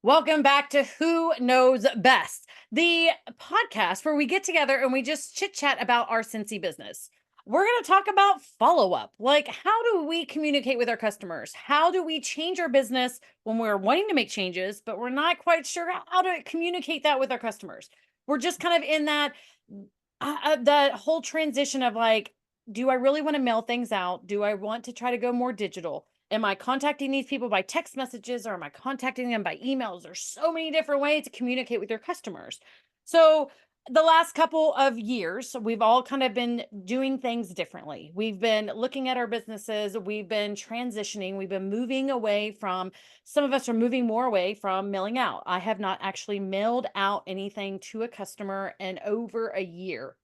Welcome back to Who Knows Best, the podcast where we get together and we just chit chat about our Scentsy business. We're going to talk about follow up. Like, how do we communicate with our customers? How do we change our business when we're wanting to make changes, but we're not quite sure how to communicate that with our customers? We're just kind of in that whole transition of like, do I really want to mail things out? Do I want to try to go more digital? Am I contacting these people by text messages or am I contacting them by emails? There's so many different ways to communicate with your customers. So the last couple of years, we've all kind of been doing things differently. We've been looking at our businesses. We've been transitioning. We've been moving away from, some of us are moving more away from mailing out. I have not actually mailed out anything to a customer in over a year.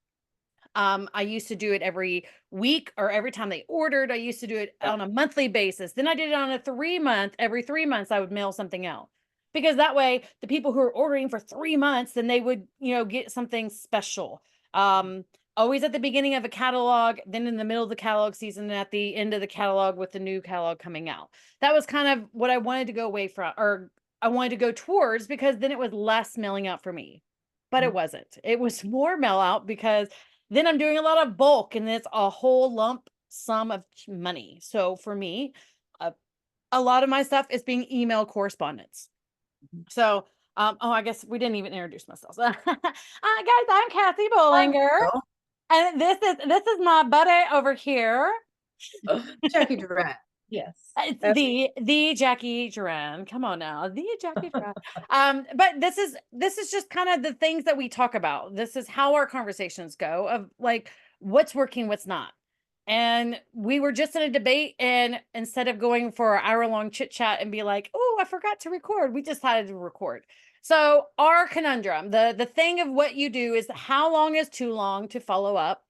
I used to do it every week or every time they ordered. I used to do it on a monthly basis. Then I did it on a every 3 months, I would mail something out. Because that way, the people who are ordering for 3 months, then they would, get something special. Always at the beginning of a catalog, then in the middle of the catalog season, and at the end of the catalog with the new catalog coming out. That was kind of what I wanted to go away from, or I wanted to go towards, because then it was less mailing out for me. But it wasn't. It was more mail out because then I'm doing a lot of bulk and it's a whole lump sum of money. So for me, a lot of my stuff is being email correspondence. So, I guess we didn't even introduce myself. Guys, I'm Cassie Bollinger, Oh, and this is my buddy over here. Jacqui Durant. Yes. It's That's the Jacqui Duran. Come on now, the Jacqui Duran. But this is just kind of the things that we talk about. This is how our conversations go of like what's working, what's not. And we were just in a debate, and instead of going for an hour-long chit chat and be like, "Oh, I forgot to record," we decided to record. So our conundrum, the thing of what you do is how long is too long to follow up?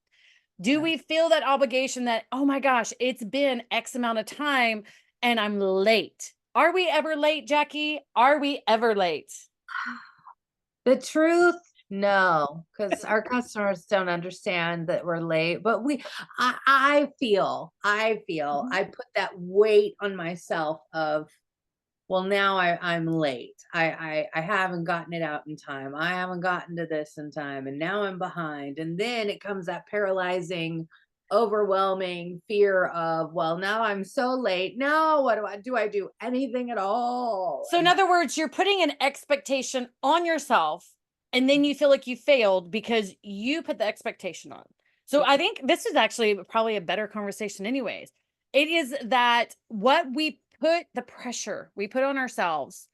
Do we feel that obligation that, oh my gosh, it's been X amount of time and I'm late? Are we ever late, Jacqui? Are we ever late? the truth. No, because our customers don't understand that we're late. But I feel Mhm. I put that weight on myself of, well, now I'm late. I haven't gotten it out in time. I haven't gotten to this in time, and now I'm behind. And then it comes that paralyzing, overwhelming fear of, well, now I'm so late. Now what do I do? I do anything at all? So, in And other words, you're putting an expectation on yourself and then you feel like you failed because you put the expectation on. So, I think this is actually probably a better conversation, anyways. It is that what we put the pressure we put on ourselves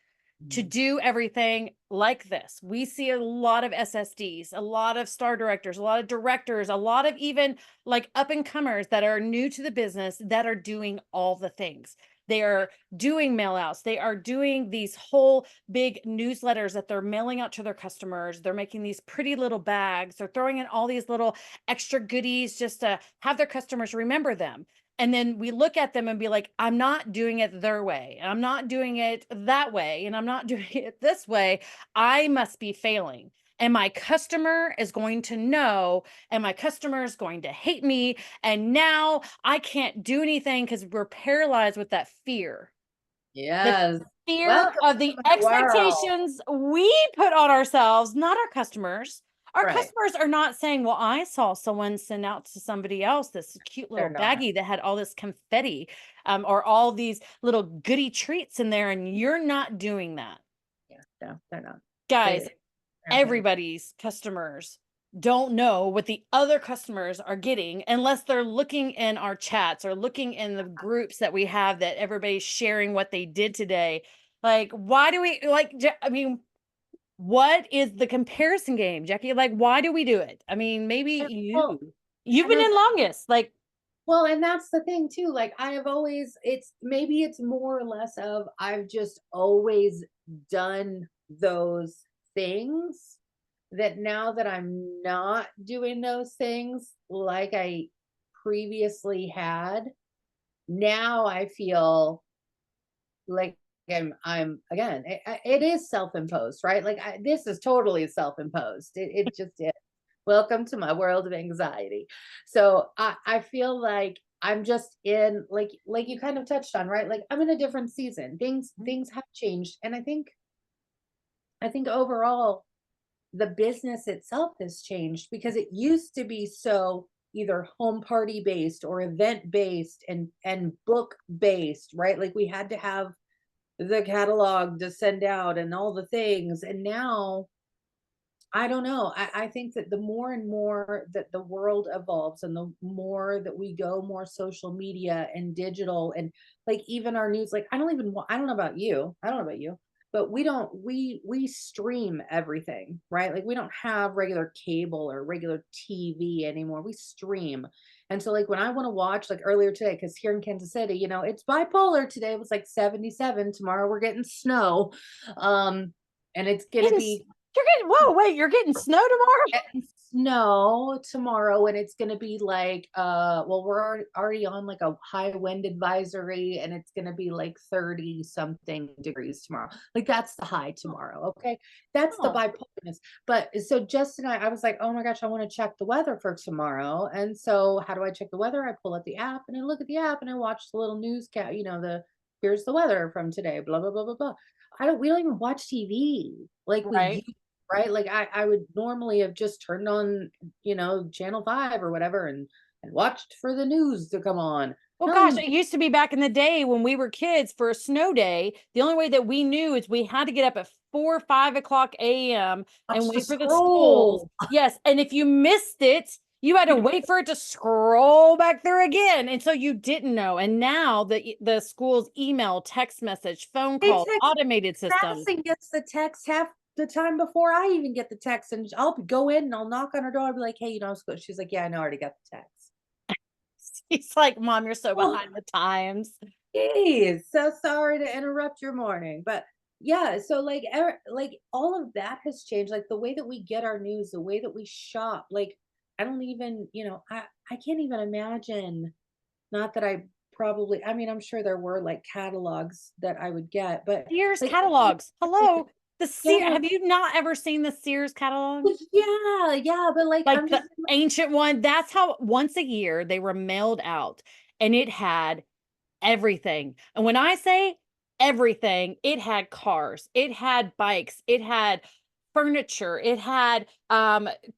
to Mhm. do everything like this. We see a lot of SSDs, a lot of star directors, a lot of directors, a lot of even like up and comers that are new to the business that are doing all the things. They are doing mail outs. They are doing these whole big newsletters that they're mailing out to their customers. They're making these pretty little bags. They're throwing in all these little extra goodies just to have their customers remember them. And then we look at them and be like, I'm not doing it their way. And I'm not doing it that way. And I'm not doing it this way. I must be failing. And my customer is going to know, and my customer is going to hate me. And now I can't do anything because we're paralyzed with that fear. The Yes. fear Welcome of to the my world. expectations we put on ourselves, not our customers. Our Right. customers are not saying, well, I saw someone send out to somebody else this cute They're little not. baggie that had all this confetti, or all these little goody treats in there, and you're not doing that. Yeah. No, they're not. Guys, They Okay. everybody's customers don't know what the other customers are getting unless they're looking in our chats or looking in the groups that we have that everybody's sharing what they did today. Like, why do we like, I mean, what is the comparison game, Jacqui? Like, why do we do it? I mean, maybe Well, you've and been I in longest. Like, Well, and that's the thing too. Like I have always, it's more or less of I've just always done those things that now that I'm not doing those things like I previously had, now I feel like I'm again, it is self-imposed, right? Like this is totally self-imposed. It just is. Welcome to my world of anxiety. So I feel like I'm just in like you kind of touched on, right? Like I'm in a different season. Things have changed. And I think I think overall the business itself has changed because it used to be so either home party based or event based and book based, right? Like we had to have the catalog to send out and all the things. And now I don't know. I think that the more and more that the world evolves and the more that we go more social media and digital and like even our news, like I don't know about you. I don't know about you, but we stream everything, right? Like we don't have regular cable or regular TV anymore. We stream. And so like when I want to watch like earlier today, because here in Kansas City, it's bipolar. Today it was like 77. Tomorrow we're getting snow. And it's gonna Getting, be you're getting, whoa, wait, you're getting snow tomorrow? getting snow tomorrow and it's going to be like well we're already on like a high wind advisory and it's going to be like 30 something degrees tomorrow. Like that's the high tomorrow. Okay, that's the Oh, bipolarness. But so Justin and I was like, oh my gosh, I want to check the weather for tomorrow. And so how do I check the weather? I pull up the app and I look at the app and I watch the little newscast, the here's the weather from today, blah blah blah blah blah. We don't even watch TV like we right. used, right? Like I would normally have just turned on, channel 5 or whatever and watched for the news to come on. Well, I don't gosh, even it used to be back in the day when we were kids for a snow day. The only way that we knew is we had to get up at 4 or 5 o'clock a.m. and watch the wait for the schools. scroll. Yes. And if you missed it, you had to wait for it to scroll back through again. And so you didn't know. And now the school's email, text message, phone They calls, text automated systems. Madison gets the text half the time before I even get the text, and I'll go in and I'll knock on her door. I'll be like, "Hey, She's like, "Yeah, I know, I already got the text." He's like, Mom, you're so Oh, behind the times. geez, so sorry to interrupt your morning, but yeah, so like all of that has changed. Like the way that we get our news, the way that we shop. Like I don't even, I can't even imagine. Not that I probably. I mean, I'm sure there were like catalogs that I would get, but Sears like catalogs. Hello. The yeah, Sears, have you not ever seen the Sears catalog? yeah, yeah, but like Like I'm the just ancient one. That's how once a year they were mailed out and it had everything. And when I say everything, it had cars, it had bikes, it had furniture, it had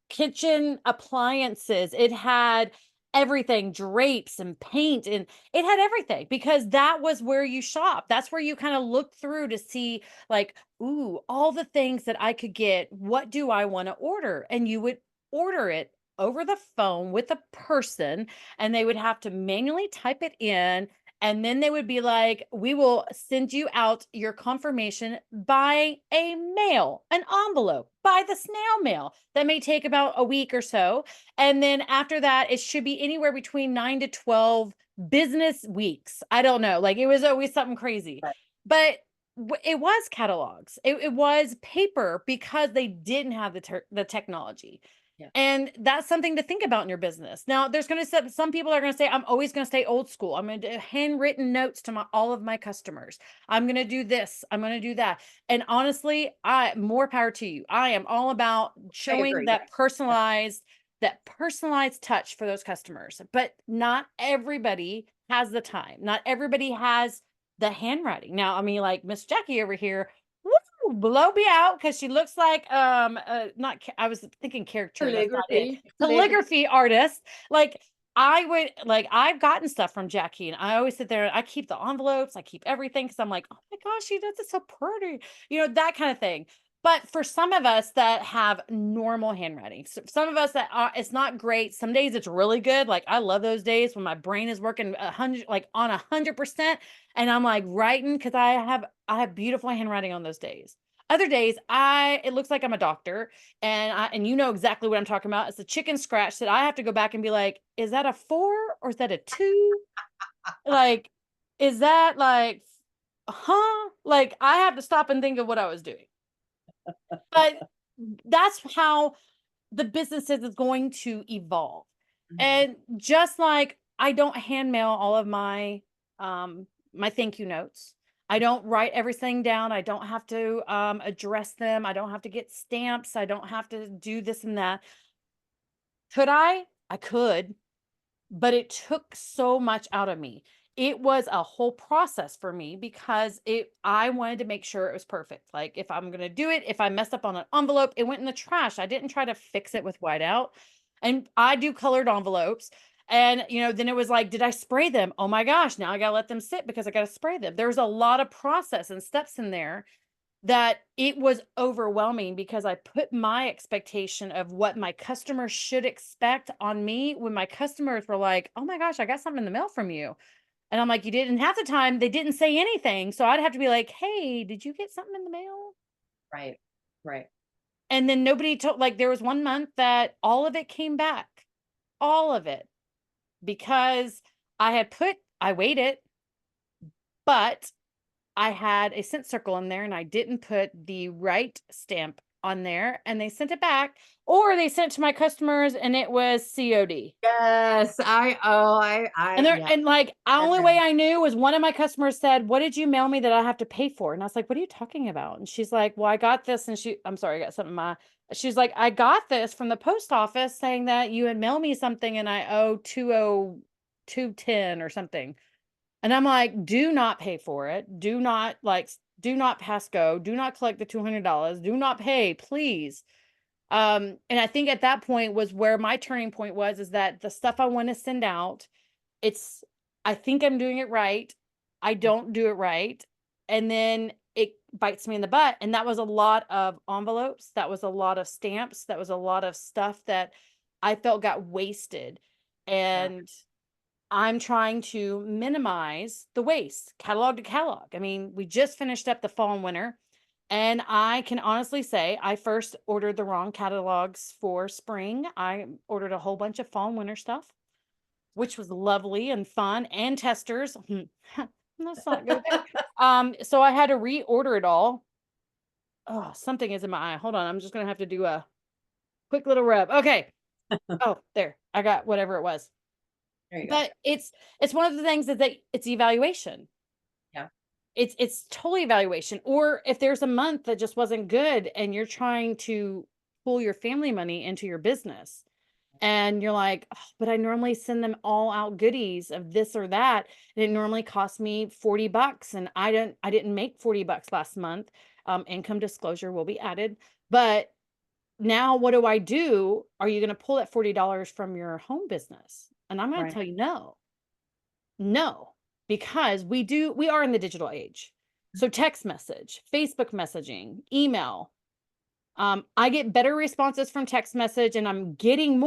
kitchen appliances, it had everything, drapes and paint, and it had everything because that was where you shop. That's where you kind of look through to see like, ooh, all the things that I could get. What do I want to order? And you would order it over the phone with a person and they would have to manually type it in and then they would be like, we will send you out your confirmation by a mail, an envelope, by the snail mail. That may take about a week or so. And then after that, it should be anywhere between 9 to 12 business weeks. I don't know. Like it was always something crazy. right, But it was catalogs. It was paper because they didn't have the technology. yeah, And that's something to think about in your business. Now, there's going to some people are going to say, I'm always going to stay old school. I'm going to do handwritten notes to all of my customers. I'm going to do this. I'm going to do that. And honestly, more power to you. I am all about I showing agree. that personalized touch for those customers. But not everybody has the time. Not everybody has the handwriting. Now, I mean, like Miss Jacqui over here, blow me out because she looks like not I was thinking caricature, that's not it. Calligraphy. Calligraphy artist. Like I would like I've gotten stuff from Jackie and I always sit there and I keep the envelopes, I keep everything because I'm like, oh my gosh, she does it so pretty, that kind of thing. But for some of us that have normal handwriting, some of us that it's not great. Some days it's really good. Like I love those days when my brain is working 100, like on 100%, and I'm like writing because I have beautiful handwriting on those days. Other days, it looks like I'm a doctor, and you know exactly what I'm talking about. It's a chicken scratch that I have to go back and be like, is that a 4 or is that a 2? Like, is that like, huh? Like, I have to stop and think of what I was doing. But that's how the businesses is going to evolve. Mhm. And just like I don't hand mail all of my thank you notes. I don't write everything down. I don't have to address them. I don't have to get stamps. I don't have to do this and that. Could I? I could, but it took so much out of me. it was a whole process for me because I wanted to make sure it was perfect. Like if I'm going to do it, if I messed up on an envelope, it went in the trash. I didn't try to fix it with whiteout. And I do colored envelopes. And, then it was like, did I spray them? Oh my gosh, now I got to let them sit because I got to spray them. There's a lot of process and steps in there that it was overwhelming because I put my expectation of what my customers should expect on me when my customers were like, oh my gosh, I got something in the mail from you. And I'm like, you didn't. Half the time they didn't say anything. So I'd have to be like, hey, did you get something in the mail? Right. Right. And then nobody told, like, there was one month that all of it came back, all of it, because I weighed it, but I had a scent circle in there and I didn't put the right stamp on there and they sent it back, or they sent it to my customers and it was COD. Yes. And there, Yeah. and like, the Been only there. way I knew was one of my customers said, "What did you mail me that I have to pay for?" And I was like, "What are you talking about?" And she's like, "Well, I got this." And I'm sorry, I got something in my, she's like, "I got this from the post office saying that you had mailed me something and I owe 20210 or something." And I'm like, "Do not pay for it. Do not pass go. Do not collect the $200. Do not pay, please." And I think at that point was where my turning point was, is that the stuff I want to send out, it's I think I'm doing it right. I don't do it right. And then it bites me in the butt. And that was a lot of envelopes. That was a lot of stamps. That was a lot of stuff that I felt got wasted. Yeah. And I'm trying to minimize the waste, catalog to catalog. I mean, we just finished up the fall and winter. And I can honestly say I first ordered the wrong catalogs for spring. I ordered a whole bunch of fall and winter stuff, which was lovely and fun, and testers. Let's not go there. So I had to reorder it all. Oh, something is in my eye. Hold on. I'm just gonna have to do a quick little rub. Okay. Oh, there. I got whatever it was. There you go. But it's one of the things that it's evaluation. Yeah. It's totally evaluation. Or if there's a month that just wasn't good and you're trying to pull your family money into your business, and you're like, "Oh, but I normally send them all out goodies of this or that, and it normally costs me $40 and I didn't make $40 last month." Income disclosure will be added. But now what do I do? Are you going to pull that $40 from your home business? And I'm going to Right. tell you no. No, because we are in the digital age. So text message, Facebook messaging, email. I get better responses from text message and I'm getting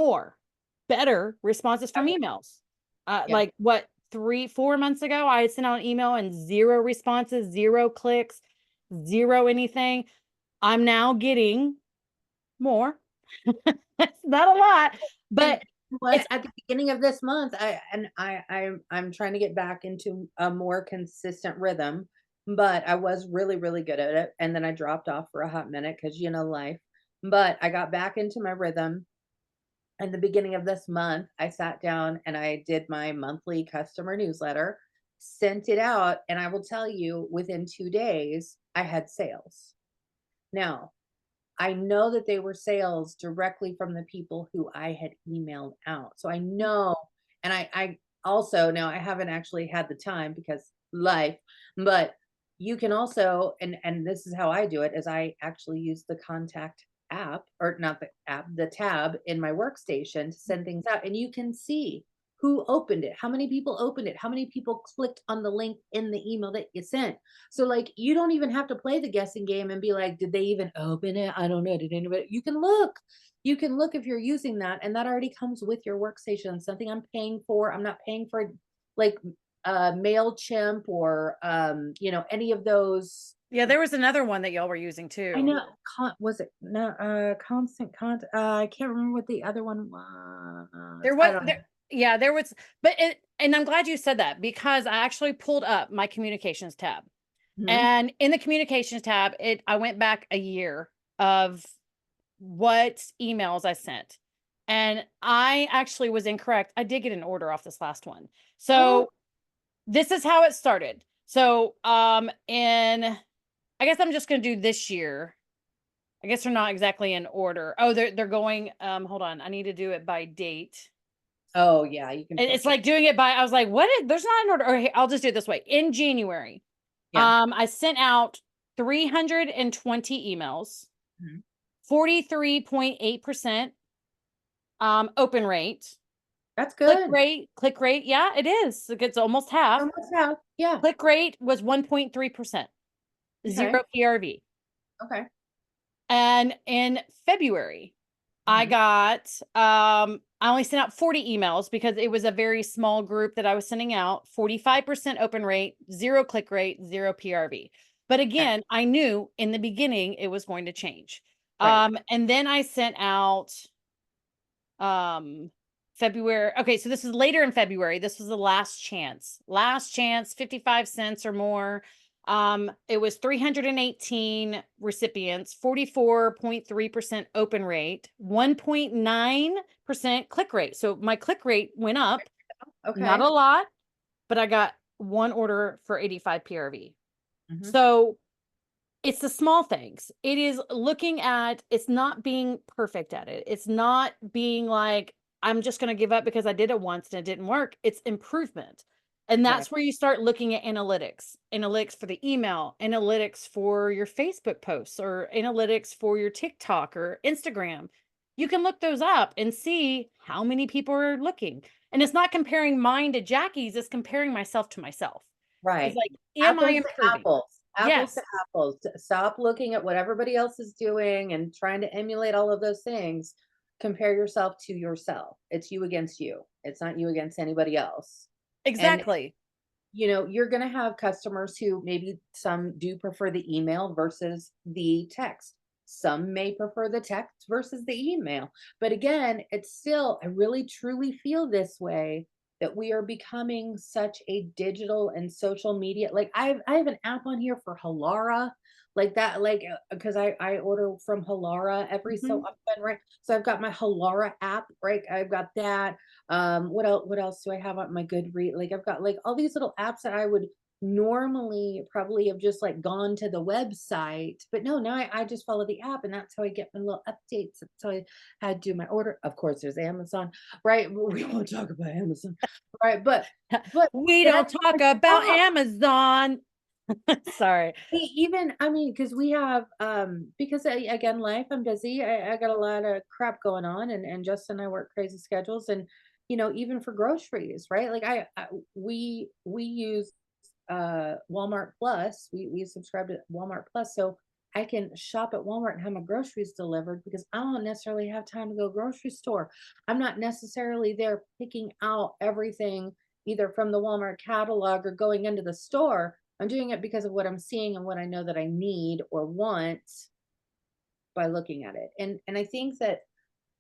better responses from Okay. emails. Yeah. Like what, 3, 4 months ago, I had sent out an email and zero responses, zero clicks, zero anything. I'm now getting more. It's not a lot, And but what it's, at the beginning of this month, I'm trying to get back into a more consistent rhythm, but I was really, really good at it. And then I dropped off for a hot minute because life. But I got back into my rhythm. And the beginning of this month, I sat down and I did my monthly customer newsletter, sent it out, and I will tell you within 2 days, I had sales. Now, I know that they were sales directly from the people who I had emailed out. So I know, and I also now I haven't actually had the time because life, but you can also, and this is how I do it, is I actually use the contact app, or not the app, the tab in my workstation to send things out, and you can see who opened it, how many people opened it, how many people clicked on the link in the email that you sent. So like you don't even have to play the guessing game and be like, did they even open it? I don't know. Did anybody? You can look. You can look if you're using that, and that already comes with your workstation. Something I'm paying for. I'm not paying for like MailChimp or any of those. yeah, there was another one that y'all were using I too. know. Was it no constant contact? I can't remember what the other one was. There I was don't know. there yeah, there was, but and I'm glad you said that because I actually pulled up my communications tab. Mhm. And in the communications tab, I went back a year of what emails I sent. And I actually was incorrect. I did get an order off this last one. Oh, So this is how it started. So in I guess I'm just gonna do this year. I guess they're not exactly in order. Oh, they're going, hold on. I need to do it by date. Oh yeah, you can It's filter. like doing it by, I was like, what is, there's not an order. Or I'll just do it this way. In January, Yeah. I sent out 320 emails, Mhm. 43.8% open rate. That's good. Click rate, yeah, it is. It's almost half. Almost half. Yeah. Click rate was 1.3%, Okay. zero PRV. Okay. And in February, I Mhm. got I only sent out 40 emails because it was a very small group that I was sending out. 45% open rate, zero click rate, zero PRV. But Okay. again, I knew in the beginning it was going to change. Right. And then I sent out um February. Okay, so this is later in February. This was the last chance. Last chance, 55 cents or more. It was 318 recipients, 44.3% open rate, 1.9% click rate. So my click rate went up, not Okay. a lot, but I got one order for 85 PRV. Mhm. So it's the small things. It is looking at, it's not being perfect at it. It's not being like, I'm just going to give up because I did it once and it didn't work. It's improvement. And Right. that's where you start looking at analytics for the email, analytics for your Facebook posts, or analytics for your TikTok or Instagram. You can look those up and see how many people are looking. And it's not comparing mine to Jackie's, it's comparing myself to myself. It's Right. like, am I Apples to improving? apples. Apples to Yes. apples. Stop looking at what everybody else is doing and trying to emulate all of those things. Compare yourself to yourself. It's you against you. It's not you against anybody else. And Exactly. you're going to have customers who maybe some do prefer the email versus the text. Some may prefer the text versus the email. But again, it's still, I really truly feel this way that we are becoming such a digital and social media. Like I have an app on here for Halara, like that, like because I order from Halara every so Mhm. often, right? So I've got my Halara app, right? I've got that. What else do I have on my Goodreads? Like I've got like all these little apps that I would normally probably have just like gone to the website, but no, now I just follow the app, and that's how I get my little updates. That's how I had to do my order. Of course, there's Amazon, right? We won't talk about Amazon, right? But We but I don't talk about stop. Amazon. Sorry. Even I mean, because we have because again, life, I'm busy. I got a lot of crap going on, and Justin and I work crazy schedules, and even for groceries, right? Like we use Walmart Plus. We subscribe to Walmart Plus, so I can shop at Walmart and have my groceries delivered because I don't necessarily have time to go grocery store. I'm not necessarily there picking out everything either from the Walmart catalog or going into the store. I'm doing it because of what I'm seeing and what I know that I need or want by looking at it. And I think that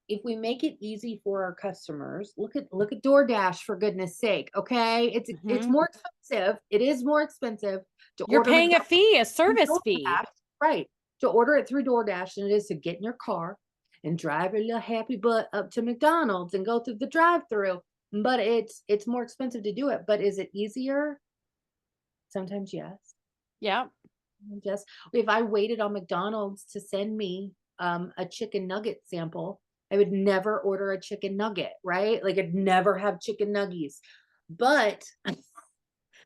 if we make it easy for our customers, look at DoorDash, for goodness sake, okay? It's Mhm. more expensive. It is more expensive to You're order paying a McDonald's fee, a through service fee. DoorDash, right? To order it through DoorDash than it is to get in your car and drive your little happy butt up to McDonald's and go through the drive-through. But it's more expensive to do it. But is it easier? Sometimes yes. Yeah. Just if I waited on McDonald's to send me a chicken nugget sample, I would never order a chicken nugget, right? Like I'd never have chicken nuggies. But I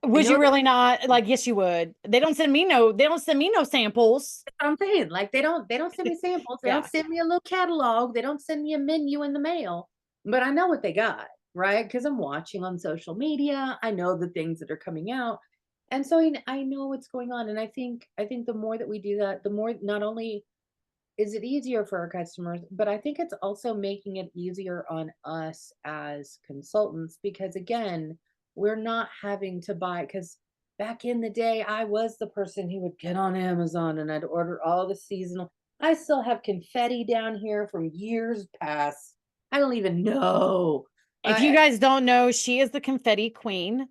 Would know you that really not? Like, yes, you would. They don't send me no samples. that's what I'm saying. Like they don't send me samples. They don't Yeah. send me a little catalog. They don't send me a menu in the mail. But I know what they got, right? Because I'm watching on social media. I know the things that are coming out. And so I know what's going on. And I think the more that we do that, the more not only is it easier for our customers, but I think it's also making it easier on us as consultants because again, we're not having to buy because back in the day I was the person who would get on Amazon and I'd order all the seasonal. I still have confetti down here from years past. I don't even know. If you I guys don't know, she is the confetti queen.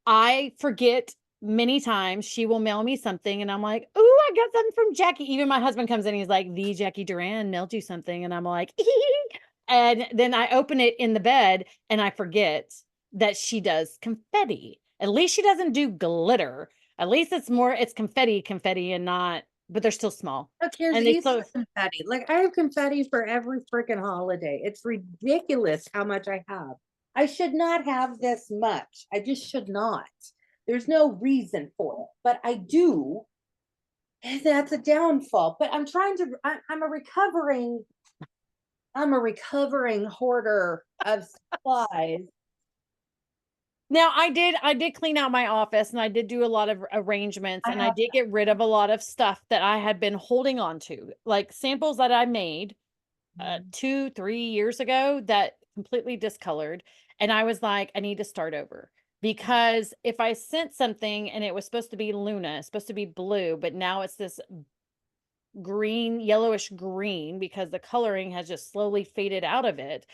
I forget many times she will mail me something and I'm like, "Ooh, I got something from Jackie." Even my husband comes in, he's like, "The Jackie Duran mailed you something." And I'm like, and then I open it in the bed and I forget that she does confetti. At least she doesn't do glitter. At least it's confetti and not but they're still small. Who cares? And they Easter still, confetti. Like I have confetti for every freaking holiday. It's ridiculous how much I have. I should not have this much. I just should not. There's no reason for it, but I do. And that's a downfall. But I'm trying to. I'm a recovering hoarder of supplies. now I did clean out my office and I did do a lot of arrangements I and I have. did get rid of a lot of stuff that I had been holding on to, like samples that I made 2, 3 years ago that completely discolored. And I was like, I need to start over because if I sent something and it was supposed to be Luna, it's supposed to be blue, but now it's this green, yellowish green because the coloring has just slowly faded out of it.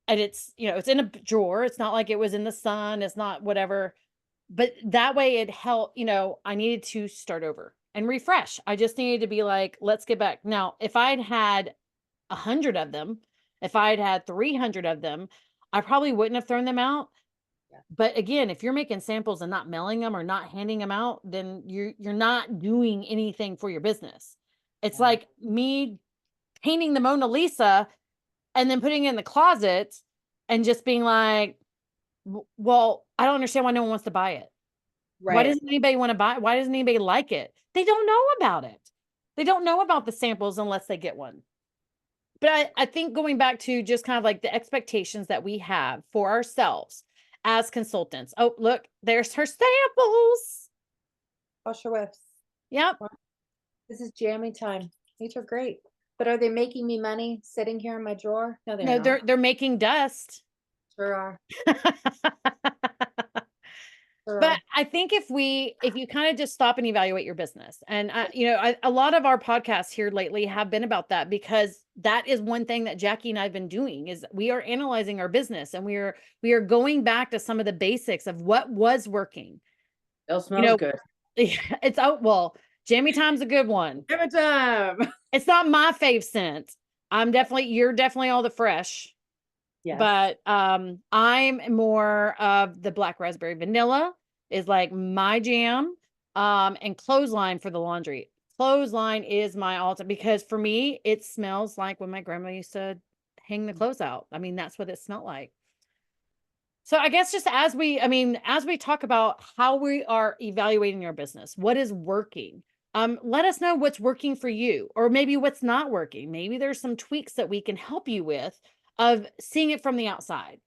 And it's, it's in a drawer. It's not like it was in the sun. It's not whatever. But that way it helped, I needed to start over and refresh. I just needed to be like, let's get back. Now, if I'd had 100 of them, if I'd had 300 of them, I probably wouldn't have thrown them out. Yeah. But again, if you're making samples and not mailing them or not handing them out, then you're not doing anything for your business. It's Yeah. like me painting the Mona Lisa and then putting it in the closet and just being like, well, I don't understand why no one wants to buy it. Why Right. doesn't anybody want to buy it? Why doesn't anybody like it? They don't know about it. They don't know about the samples unless they get one. But I think going back to just kind of like the expectations that we have for ourselves as consultants. Oh, look, there's her samples. Wash your whips. Yep. This is jammy time. These are great. But are they making me money sitting here in my drawer? No, they're No, not. they're making dust. Sure are. Sure But are. I think if you kind of just stop and evaluate your business, and a lot of our podcasts here lately have been about that because that is one thing that Jacqui and I've been doing is we are analyzing our business and we are going back to some of the basics of what was working. Still You smells know, good. it's out. Well, Jammy Time's a good one. Every time. It's not my fave scent. You're definitely all the fresh. Yes. But I'm more of the black raspberry vanilla is like my jam. And clothesline for the laundry. Clothesline is my ultimate because for me, it smells like when my grandma used to hang the clothes out. I mean, that's what it smelled like. So I guess just as we talk about how we are evaluating our business, what is working? Let us know what's working for you, or maybe what's not working. Maybe there's some tweaks that we can help you with of seeing it from the outside.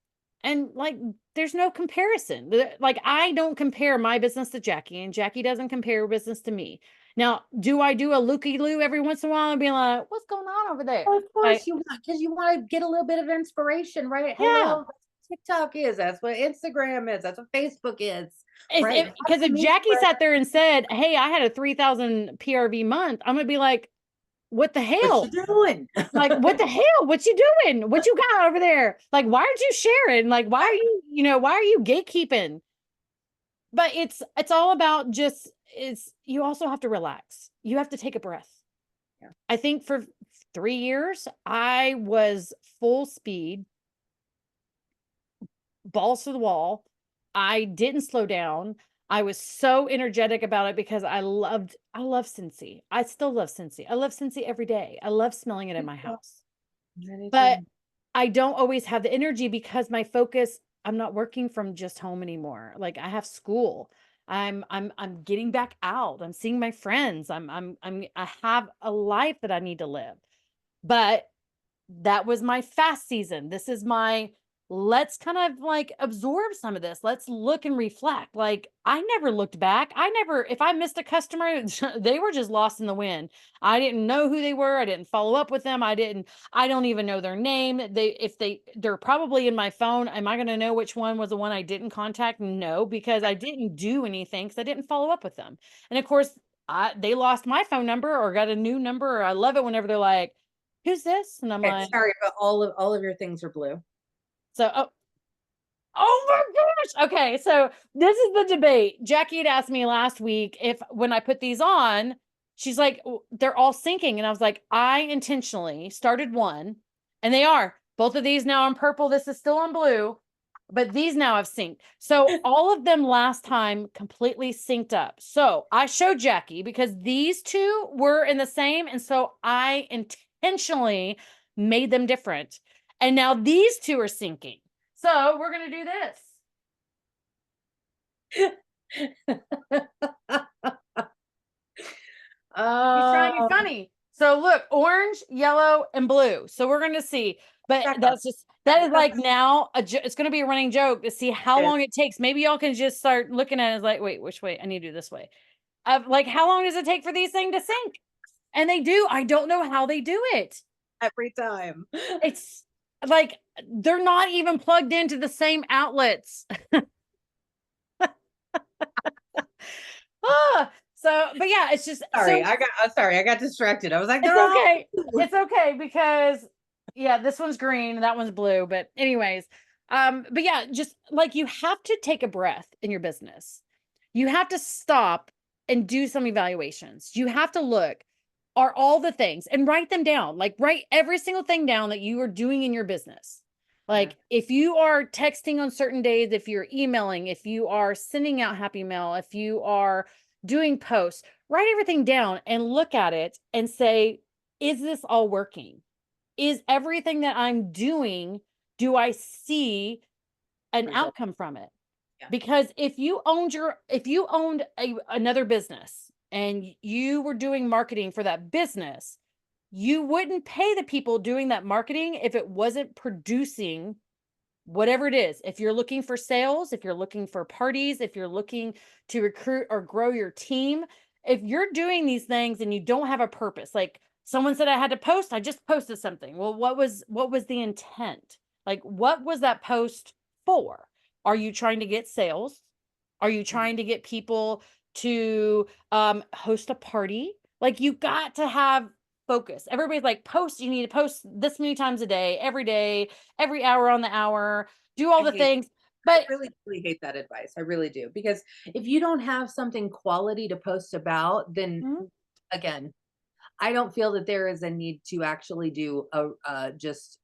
And like, there's no comparison. Like, I don't compare my business to Jacqui, and Jacqui doesn't compare her business to me. Now, do I do a looky loo every once in a while and be like, what's going on over there? Well, of Like, course you want because you want to get a little bit of inspiration, right? yeah. Hello, that's what TikTok is. That's what Instagram is. That's what Facebook is, right? Have Because if some Jacqui inspiration. sat there and said, "Hey, I had a 3,000 PRV month," I'm gonna be like, "What the What you hell? doing? Like, what the hell? What you doing? What you got over there? Like, why aren't you sharing? Like, why are you gatekeeping?" But it's all about just it's you also have to relax. You have to take a breath. Yeah. I think for 3 years, I was full speed, balls to the wall. I didn't slow down. I was so energetic about it because I love Scentsy. I still love Scentsy. I love Scentsy every day. I love smelling it in my house. But I don't always have the energy because my focus, I'm not working from just home anymore. Like I have school. I'm getting back out. I'm seeing my friends. I have a life that I need to live. But that was my fast season. This is my let's kind of like absorb some of this. Let's look and reflect. Like I never looked back. If I missed a customer, they were just lost in the wind. I didn't know who they were. I didn't follow up with them. I don't even know their name. They're probably in my phone. Am I going to know which one was the one I didn't contact? No, because I didn't do anything because I didn't follow up with them. And of course, they lost my phone number or got a new number. Or I love it whenever they're like, who's this? And I'm Okay, like, sorry, but all of your things are blue. so, oh my gosh. Okay. So this is the debate. Jacqui had asked me last week if when I put these on, she's like, they're all syncing. And I was like, I intentionally started one and they are both of these now on purple. This is still on blue. but these now have synced. So all of them last time completely synced up. So I showed Jacqui because these two were in the same. And so I intentionally made them different. And now these two are syncing. So we're going to do this. He's trying to be Oh, funny. So look, orange, yellow, and blue. So we're going to see. But back up. that's just, that is like now, it's going to be a running joke to see how long it takes. Maybe y'all can just start looking at it as like, wait, which way? I need to do this way. Like, how long does it take for these things to sync? And they do. I don't know how they do it. Every time. It's like they're not even plugged into the same outlets. So, but yeah, it's just Sorry, so I got distracted. I was like, it's they're all okay. It's okay because yeah, this one's green, that one's blue. But anyways, but yeah, just like you have to take a breath in your business. You have to stop and do some evaluations. You have to look, are all the things and write them down. Like write every single thing down that you are doing in your business. Like if you are texting on certain days, if you're emailing, if you are sending out happy mail, if you are doing posts, write everything down and look at it and say, is this all working? Is everything that I'm doing, do I see an result. outcome from it? Yeah. Because if you owned another business and you were doing marketing for that business, you wouldn't pay the people doing that marketing if it wasn't producing whatever it is. If you're looking for sales, if you're looking for parties, if you're looking to recruit or grow your team, if you're doing these things and you don't have a purpose, like someone said I had to post, I just posted something. Well, what was the intent? Like what was that post for? Are you trying to get sales? Are you trying to get people to host a party? Like you got to have focus. Everybody's like, post, you need to post this many times a day, every hour on the hour, do all the things. I But really, really hate that advice. I really do. Because if you don't have something quality to post about, then Mhm. again, I don't feel that there is a need to actually do a just,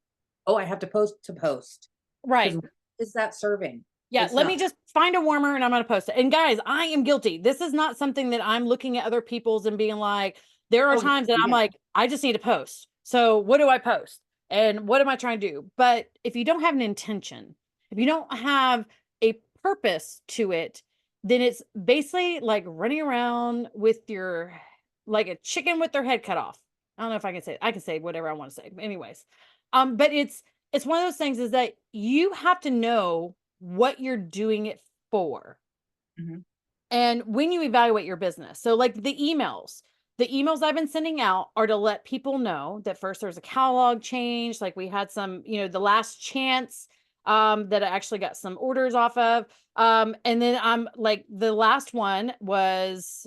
oh, I have to post to post. Right. Because is that serving? Yeah, It's let me not. just find a warmer and I'm going to post it. And guys, I am guilty. This is not something that I'm looking at other people's and being like, there are Oh, times that I'm yeah. like, I just need to post. So what do I post? And what am I trying to do? But if you don't have an intention, if you don't have a purpose to it, then it's basically like running around with your, like a chicken with their head cut off. I don't know if I can say it. I can say whatever I want to say. Anyways, but it's one of those things is that you have to know what you're doing it for. Mhm. And when you evaluate your business, so like the emails I've been sending out are to let people know that first there's a catalog change. Like we had some, the last chance that I actually got some orders off of. And then I'm like the last one was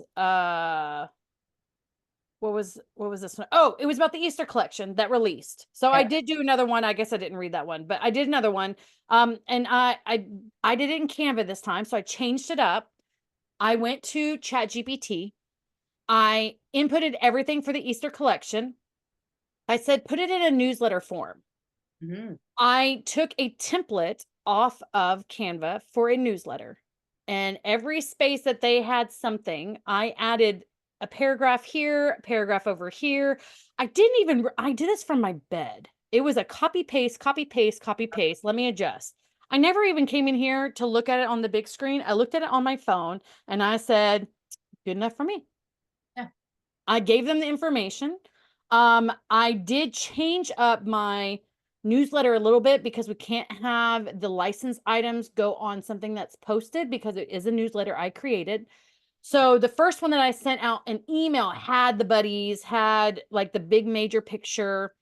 what was this one? Oh, it was about the Easter collection that released. So I Yeah. did do another one. I guess I didn't read that one, but I did another one. And I did it in Canva this time, so I changed it up. I went to ChatGPT. I inputted everything for the Easter collection. I said put it in a newsletter form. Mhm. I took a template off of Canva for a newsletter. And every space that they had something, I added a paragraph here, a paragraph over here. I did this from my bed. It was a copy paste, copy paste, copy paste. Let me adjust. I never even came in here to look at it on the big screen. I looked at it on my phone and I said, good enough for me. Yeah. I gave them the information. I did change up my newsletter a little bit because we can't have the license items go on something that's posted because it is a newsletter I created. So the first one that I sent out an email had the buddies, had like the big major picture.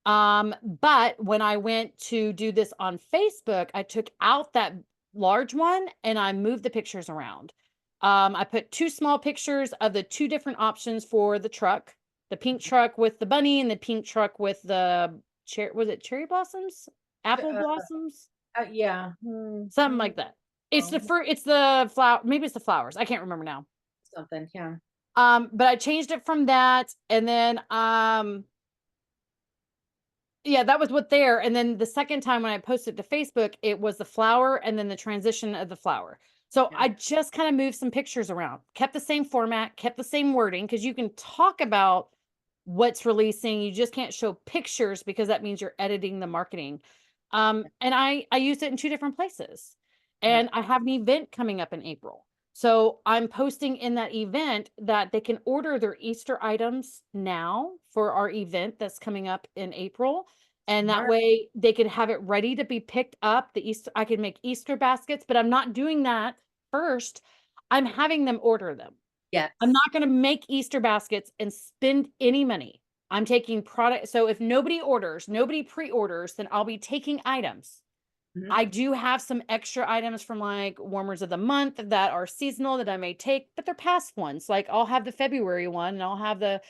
But when I went to do this on Facebook, I took out that large one and I moved the pictures around. I put two small pictures of the two different options for the truck, the pink truck with the bunny and the pink truck with the was it cherry blossoms? Apple Uh, blossoms? yeah. Something like that. It's the fruit, it's the flower, maybe it's the flowers. I can't remember now. Something. Yeah. But I changed it from that and then Yeah, that was what there. And then the second time when I posted to Facebook, it was the flower and then the transition of the flower. So Yeah. I just kind of moved some pictures around, kept the same format, kept the same wording, because you can talk about what's releasing. You just can't show pictures because that means you're editing the marketing. And I used it in two different places. Yeah. And I have an event coming up in April. So I'm posting in that event that they can order their Easter items now for our event that's coming up in April. And that Smart. way they could have it ready to be picked up. The Easter, I can make Easter baskets, but I'm not doing that first. I'm having them order them. I'm Yes. not going to make Easter baskets and spend any money. I'm taking product. So if nobody orders, nobody pre-orders, then I'll be taking items. Mhm. I do have some extra items from like warmers of the month that are seasonal that I may take, but they're past ones. Like I'll have the February one and I'll have the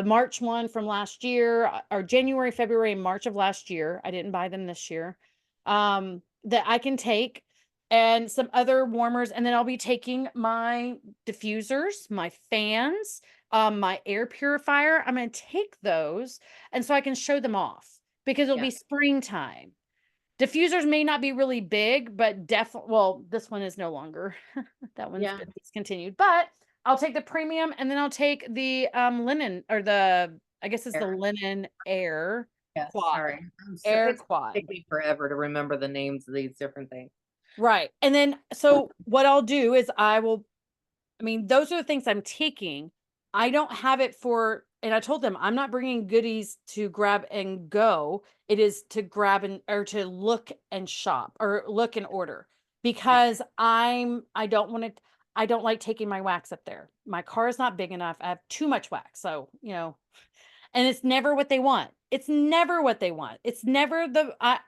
March one from last year, or January, February, and March of last year. I didn't buy them this year. That I can take, and some other warmers, and then I'll be taking my diffusers, my fans, my air purifier. I'm going to take those, and so I can show them off because it'll Yeah. be springtime. Diffusers may not be really big, but definitely, well, this one is no longer. That one's Yeah. been discontinued, but I'll take the premium, and then I'll take the linen, or I guess it's the Air. linen air Yes. quad, Sorry. air It's gonna quad. take me forever to remember the names of these different things. Right. And then, so what I'll do is I mean, those are the things I'm taking. I don't have it for, and I told them I'm not bringing goodies to grab and go. It is to grab and, or to look and shop, or look and order, Yeah. because I don't want to, I don't like taking my wax up there. My car is not big enough. I have too much wax. So, and it's never what they want. It's never what they want. It's never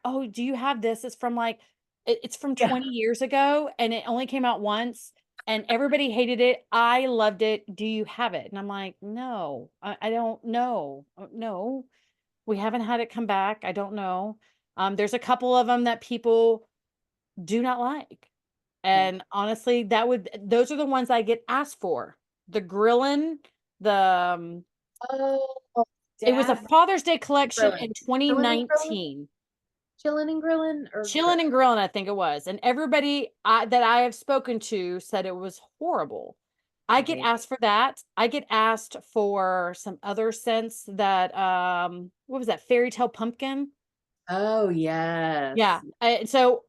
oh, do you have this? It's from like, it's from Yeah. 20 years ago and it only came out once and everybody hated it. I loved it. Do you have it? And I'm like, no, I don't know. No, we haven't had it come back. I don't know. There's a couple of them that people do not like. Yeah. And honestly, those are the ones I get asked for. The grilling, the, Oh, it was a Dad. Father's Day collection Grilling. in Chilling and grilling? 2019. Chilling and grilling or Chilling and grilling, I think it was. And everybody that I have spoken to said it was horrible. I get maybe. asked for that. I get asked for some other scents that, what was that? Fairy Tale Pumpkin. Oh, yes. Yeah. So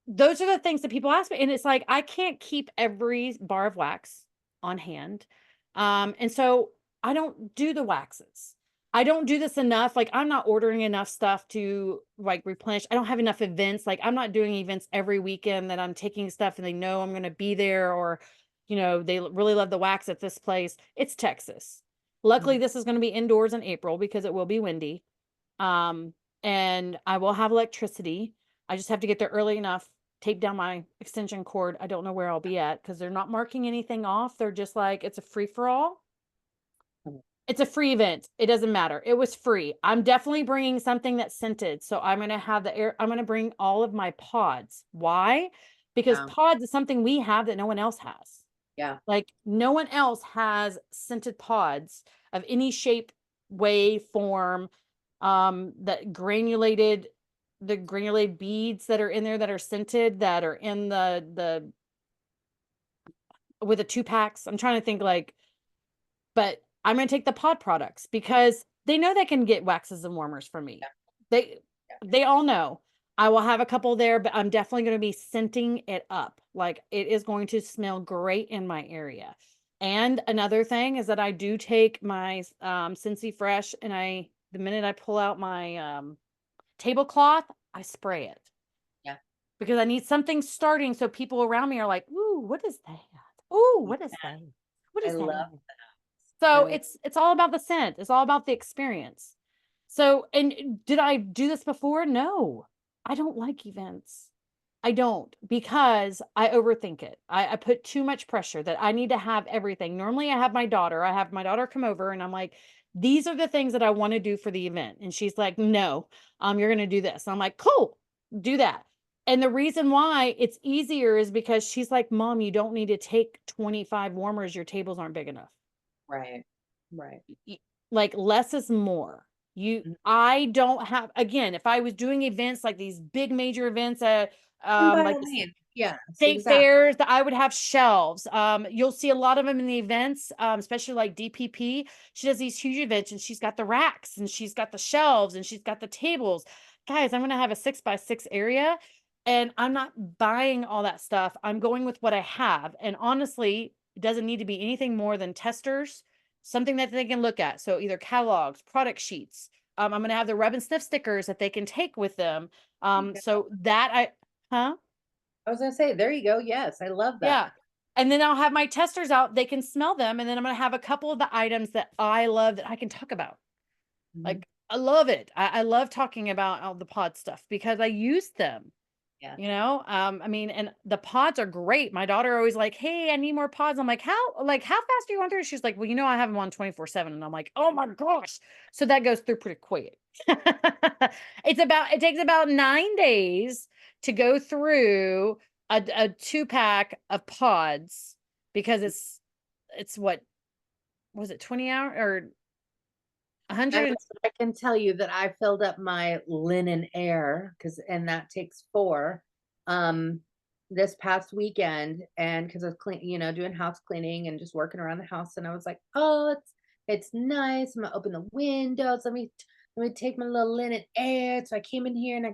those are the things that people ask me. And it's like, I can't keep every bar of wax on hand. And so I don't do the waxes. I don't do this enough. Like, I'm not ordering enough stuff to like replenish. I don't have enough events. Like, I'm not doing events every weekend that I'm taking stuff and they know I'm going to be there, or, they really love the wax at this place. It's Texas. Luckily, Mhm. this is going to be indoors in April because it will be windy. Um, and I will have electricity. I just have to get there early enough, tape down my extension cord. I don't know where I'll be at because they're not marking anything off. They're just like, it's a free for all. It's a free event. It doesn't matter. It was free. I'm definitely bringing something that's scented. So I'm going to have I'm going to bring all of my pods. Why? Because Yeah. pods is something we have that no one else has. Yeah. Like, no one else has scented pods of any shape, way, form, that the granulated beads that are in there that are scented, that are in the with the 2 packs. I'm trying to think, like, but I'm gonna take the pod products because they know they can get waxes and warmers from me. Yeah. They Yeah. they all know. I will have a couple there, but I'm definitely gonna be scenting it up. Like, it is going to smell great in my area. And another thing is that I do take my Scentsy Fresh, and the minute I pull out my tablecloth, I spray it Yeah. because I need something starting so people around me are like, "Ooh, what is that? Ooh, Yeah. what is that? What I is that?" love So I it's all about the scent. It's all about the experience. So, and did I do this before? No. I don't like events. I don't, because I overthink it. I put too much pressure that I need to have everything. Normally I have my daughter come over and I'm like, these are the things that I want to do for the event. And she's like, no, you're going to do this. And I'm like, cool, do that. And the reason why it's easier is because she's like, Mom, you don't need to take 25 warmers. Your tables aren't big enough. right. Right. Like, less is more. Mhm. I don't have, again, if I was doing events like these big major events at And by like all the means, yes, state exactly. fairs, that I would have shelves. You'll see a lot of them in the events, especially like DPP. She does these huge events and she's got the racks and she's got the shelves and she's got the tables. Guys, I'm gonna have a 6x6 area and I'm not buying all that stuff. I'm going with what I have. And honestly, it doesn't need to be anything more than testers, something that they can look at. So either catalogs, product sheets. I'm gonna have the rub and sniff stickers that they can take with them. Okay. So that huh? I was gonna say, there you go. Yes, I love Yeah. that. And then I'll have my testers out, they can smell them, and then I'm gonna have a couple of the items that I love that I can talk about. Mhm. Like, I love it. I love talking about all the pod stuff because I use them, Yes. I mean, and the pods are great. My daughter always like, "Hey, I need more pods." I'm like, how fast are you on through?" She's like, "Well, I have them on 24/7." And I'm like, "Oh my gosh." So that goes through pretty quick. It takes about 9 days to go through a 2 pack of pods because it's what was it 20 hour or I know 100. I can tell you that I filled up my linen air because, and that takes 4, um, this past weekend, and because I was doing house cleaning and just working around the house, and I was like, "Oh, it's nice. I'm gonna open the windows. Let me take my little linen air." So I came in here and I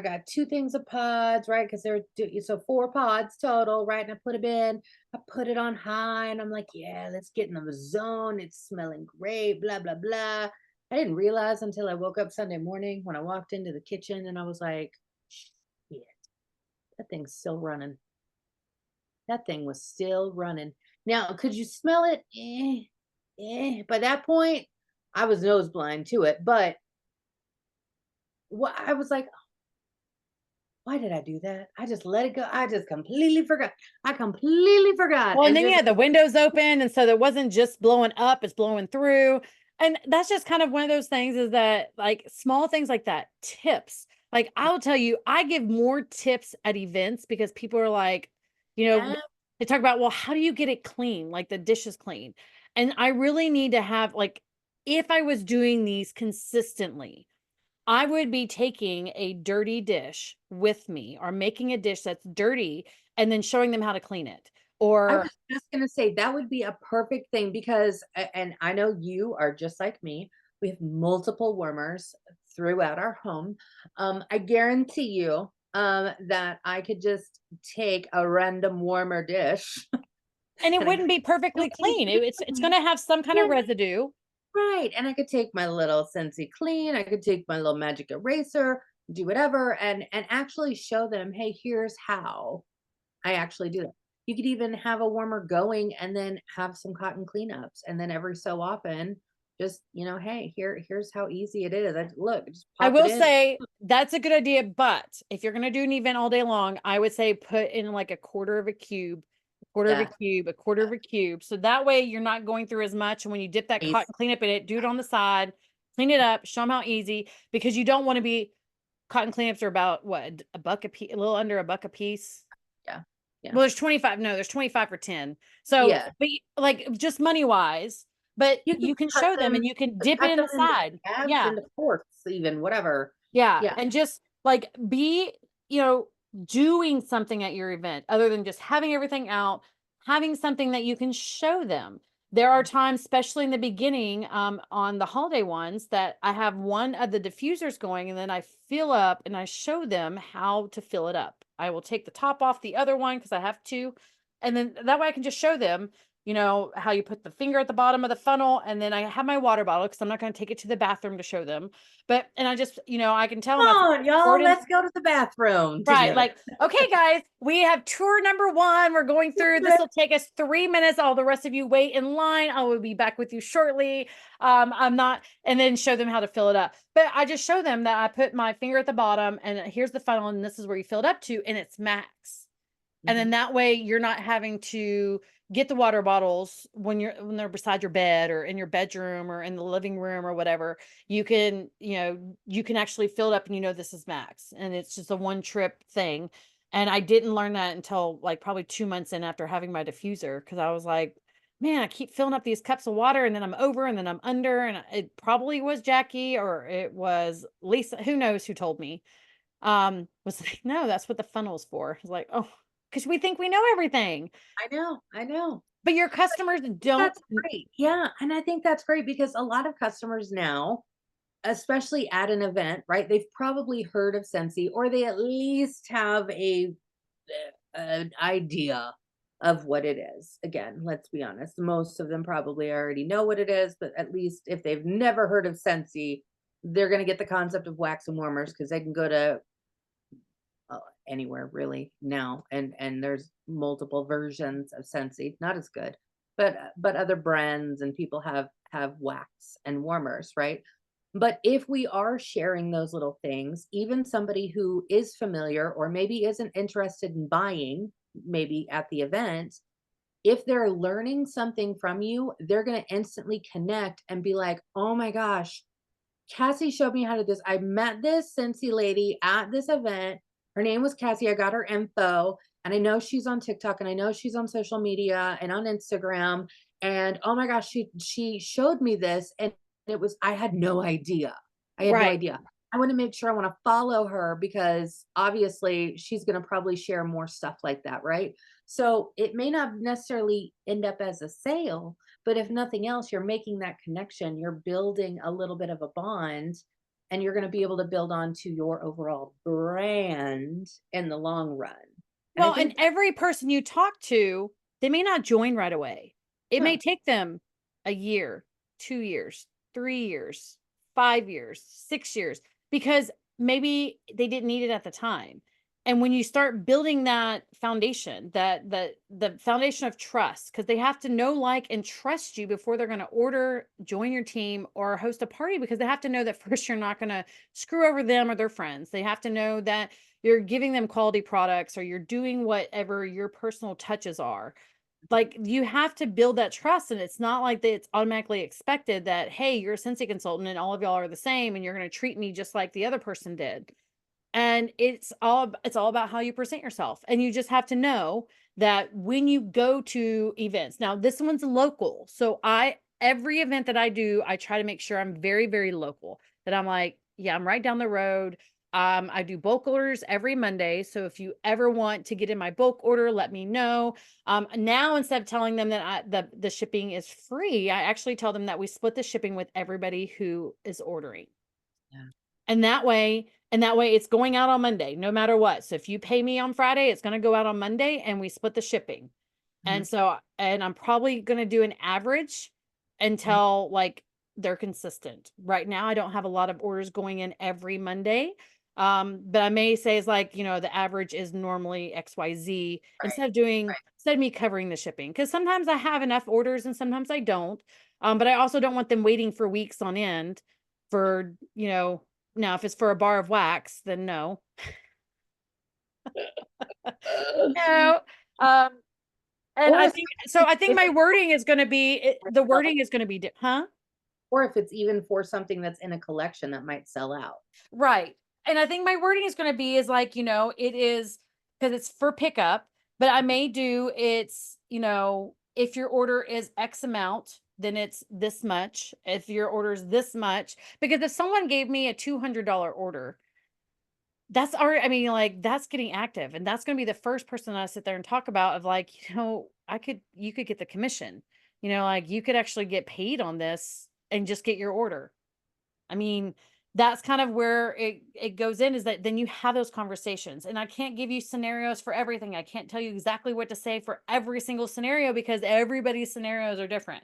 got 2 things of pods, right? Because so 4 pods total, right? And I put them in. I put it on high, and I'm like, "Yeah, let's get in the zone. It's smelling great, blah, blah, blah." I didn't realize until I woke up Sunday morning when I walked into the kitchen and I was like, "Shit, that thing's still running." That thing was still running. Now, could you smell it? By that point, I was nose blind to it, but what I was like, "Why did I do that? I just let it go. I just completely forgot. I completely forgot." Well, and And then you just had the windows open, and so it wasn't just blowing up, it's blowing through. And that's just kind of one of those things is that like small things like that, tips. Like I'll tell you, I give more tips at events because people are like, you know, yeah, they talk about, well, how do you get it clean? Like the dishes clean. And I really need to have like, if I was doing these consistently, I would be taking a dirty dish with me or making a dish that's dirty and then showing them how to clean it. I Or was just gonna say that would be a perfect thing because, and I know you are just like me. We have multiple warmers throughout our home. I guarantee you that I could just take a random warmer dish and it and I wouldn't could be perfectly really clean. It's clean. gonna have some kind of Yeah, residue. right. And I could take my little Scentsy clean. I could take my little magic eraser, do whatever, and actually show them, hey, here's how I actually do that. You could even have a warmer going and then have some cotton cleanups, and then every so often, just, hey, here's how easy it is. Look, just I pop it will in. say that's a good idea, but if you're gonna do an event all day long, I would say put in like a quarter of a cube, a quarter of a Yeah, cube, a quarter of a cube. So that way you're not going through as much. And when you dip that nice. cotton cleanup in it, do it on the side, clean it up, show them how easy, because you don't want to be cotton cleanups are about what, a buck a piece, a little under a buck a piece. Yeah, yeah, Well, there's 25. No, there's 25 for 10. So, yeah. like just money wise, but You could you can show them and you can dip it cut in them the into side. halves, Yeah. into fourths, even whatever. Yeah. Yeah. And just like be, you know, doing something at your event other than just having everything out, having something that you can show them. There are times, especially in the beginning, on the holiday ones, that I have one of the diffusers going and then I fill up and I show them how to fill it up. I will take the top off the other one because I have two. And then that way I can just show them, how you put the finger at the bottom of the funnel. And then I have my water bottle because I'm not going to take it to the bathroom to show them. But and I just, I can tell Come them I on, pour y'all. it in. Let's go to the bathroom Right. together. Like, okay, guys, we have tour number one. We're going through. This will take us 3 minutes. All the rest of you wait in line. I will be back with you shortly. I'm not, and then show them how to fill it up. But I just show them that I put my finger at the bottom and here's the funnel, and this is where you fill it up to, and it's max. And Mhm. then that way you're not having to get the water bottles when they're beside your bed or in your bedroom or in the living room or whatever. You can actually fill it up and this is max. And it's just a one trip thing. And I didn't learn that until like probably 2 months in after having my diffuser because I was like, man, I keep filling up these cups of water and then I'm over and then I'm under. And it probably was Jacqui or it was Lisa. Who knows who told me? Was like, no, that's what the funnel's for. It's like, oh, because we think we know everything. I know, I know. But your customers don't. That's great. Yeah, and I think that's great because a lot of customers now, especially at an event, right? They've probably heard of Scentsy, or they at least have an idea of what it is. Again, let's be honest, most of them probably already know what it is, but at least if they've never heard of Scentsy, they're going to get the concept of wax and warmers because they can go to anywhere really now, and there's multiple versions of Scentsy, not as good, but other brands and people have wax and warmers, right? But if we are sharing those little things, even somebody who is familiar or maybe isn't interested in buying, maybe at the event, if they're learning something from you, they're going to instantly connect and be like, oh my gosh, Cassie showed me how to do this. I met this Scentsy lady at this event. Her name was Cassie. I got her info, and I know she's on TikTok, and I know she's on social media and on Instagram. And oh my gosh, she showed me this, and it was I had no idea. I had no Right. idea. I want to make sure I want to follow her because obviously she's going to probably share more stuff like that, right? So it may not necessarily end up as a sale, but if nothing else, you're making that connection. You're building a little bit of a bond, and you're going to be able to build on to your overall brand in the long run. And I Well, and think every person you talk to, they may not join right away. It may no, take them a year, 2 years, 3 years, 5 years, 6 years, because maybe they didn't need it at the time. And when you start building that foundation, that the foundation of trust, because they have to know, like, and trust you before they're going to order, join your team, or host a party, because they have to know that first you're not going to screw over them or their friends. They have to know that you're giving them quality products or you're doing whatever your personal touches are. Like, you have to build that trust, and it's not like that it's automatically expected that, hey, you're a Scentsy consultant and all of y'all are the same and you're going to treat me just like the other person did. And it's all about how you present yourself. And you just have to know that when you go to events. Now, this one's local. So I every event that I do, I try to make sure I'm very, very local. That I'm like, yeah, I'm right down the road. I do bulk orders every Monday. So if you ever want to get in my bulk order, let me know. Now instead of telling them that the shipping is free, I actually tell them that we split the shipping with everybody who is ordering. yeah. And that way it's going out on Monday, no matter what. So if you pay me on Friday, it's gonna go out on Monday and we split the shipping. Mhm, And I'm probably gonna do an average mhm, until, like, they're consistent. Right now, I don't have a lot of orders going in every Monday. But I may say it's like, the average is normally XYZ right, instead of me covering the shipping. Because sometimes I have enough orders and sometimes I don't. But I also don't want them waiting for weeks on end for, now if it's for a bar of wax, then no. right. No. Um, and Or I if think so I think if my it's wording is gonna be the sell, wording is gonna be huh? or if it's even for something that's in a collection that might sell out. Right. And I think my wording is gonna be is like, it is because it's for pickup, but I may do if your order is X amount, then it's this much. If your order is this much, because if someone gave me a $200 order, that's already, I mean, like, that's getting active, and that's gonna be the first person I sit there and talk about of like, you could get the commission. Like, you could actually get paid on this and just get your order. I mean, that's kind of where it goes in, is that then you have those conversations. And I can't give you scenarios for everything. I can't tell you exactly what to say for every single scenario because everybody's scenarios are different.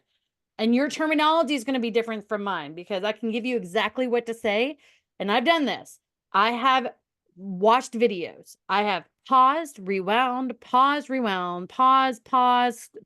And your terminology is going to be different from mine because I can give you exactly what to say. And I've done this. I have watched videos. I have paused, rewound, pause, rewound, pause,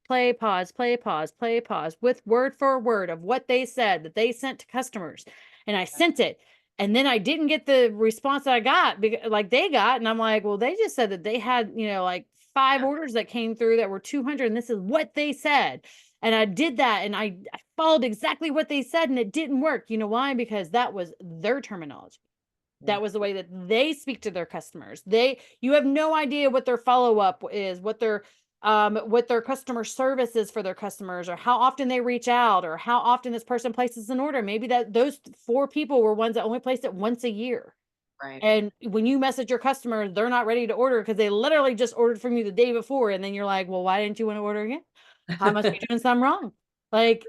play, pause with word for word of what they said that they sent to customers. And I sent it. And then I didn't get the response that I got, like they got. And I'm like, well, they just said that they had, like 5 Yeah, orders that came through that were 200. And this is what they said. And I did that and I followed exactly what they said and it didn't work. You know why? Because that was their terminology. yeah, That was the way that they speak to their customers. You have no idea what their follow-up is, what their what their customer service is for their customers, or how often they reach out, or how often this person places an order. Maybe that those 4 people were ones that only placed it once a year. Right. And when you message your customer, they're not ready to order because they literally just ordered from you the day before. And then you're like, well, why didn't you want to order again? I must be doing something wrong. Like,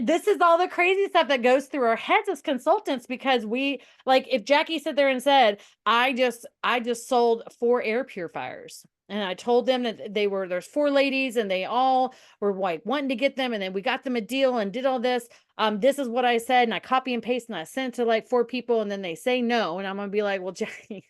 this is all the crazy stuff that goes through our heads as consultants, because we, like, if Jacqui sat there and said, I just sold 4 air purifiers, and I told them that there's 4 ladies and they all were like wanting to get them. And then we got them a deal and did all this. This is what I said. And I copy and paste and I sent it to like 4 people. And then they say no. And I'm going to be like, well, Jacqui,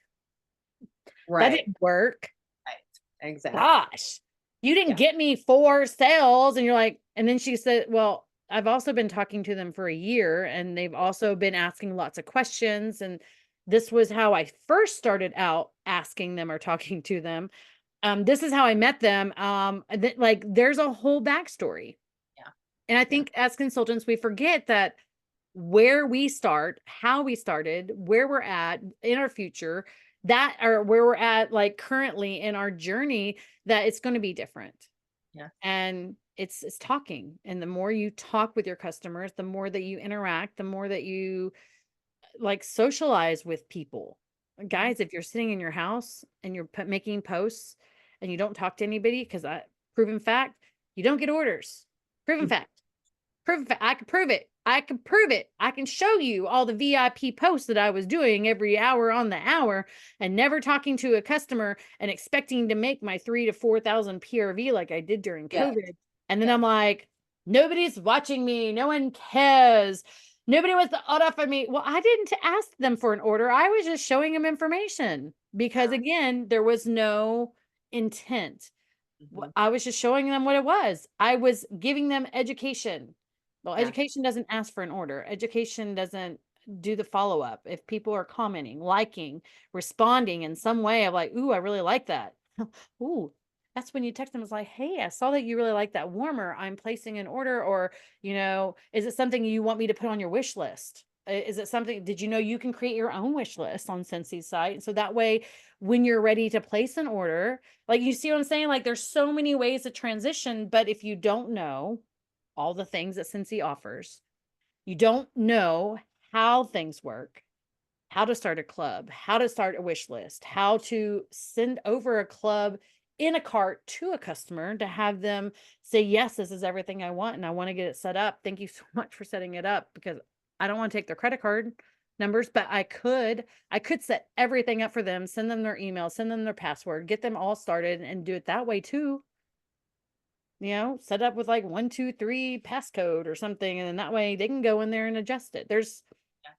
that Right. didn't work. Right. Exactly. Gosh, you didn't Yeah. get me 4 sales. And you're like, and then she said, well, I've also been talking to them for a year and they've also been asking lots of questions. And this was how I first started out asking them or talking to them. This is how I met them. Like, there's a whole backstory. Yeah. And I Yeah. think as consultants, we forget that where we start, how we started, where we're at in our future, that, or where we're at like currently in our journey, that it's going to be different. Yeah. And it's talking. And the more you talk with your customers, the more that you interact, the more that you like socialize with people. Mhm. Guys, if you're sitting in your house and you're making posts and you don't talk to anybody, because I proven fact, you don't get orders. Proven fact. Proven fact. I can prove it. I can prove it. I can show you all the VIP posts that I was doing every hour on the hour and never talking to a customer and expecting to make my 3 to 4,000 PRV like I did during Yeah. COVID. And then Yeah. I'm like, nobody's watching me. No one cares. Nobody wants to order for me. Well, I didn't ask them for an order. I was just showing them information because, Yeah. again, there was no intent. Mhm. I was just showing them what it was. I was giving them education. Well, Yeah. education doesn't ask for an order. Education doesn't do the follow up. If people are commenting, liking, responding in some way of like, ooh, I really like that. Ooh, that's when you text them. It's like, hey, I saw that you really like that warmer. I'm placing an order. Or, is it something you want me to put on your wish list? Is it something, did you know you can create your own wish list on Scentsy's site? So that way, when you're ready to place an order, like, you see what I'm saying? Like, there's so many ways to transition, but if you don't know all the things that Scentsy offers, you don't know how things work, how to start a club, how to start a wish list, how to send over a club in a cart to a customer to have them say, yes, this is everything I want and I want to get it set up. Thank you so much for setting it up, because I don't want to take their credit card numbers, but I could set everything up for them, send them their email, send them their password, get them all started and do it that way too. Set up with like 1, 2, 3 passcode or something. And then that way they can go in there and adjust it. There's Yeah.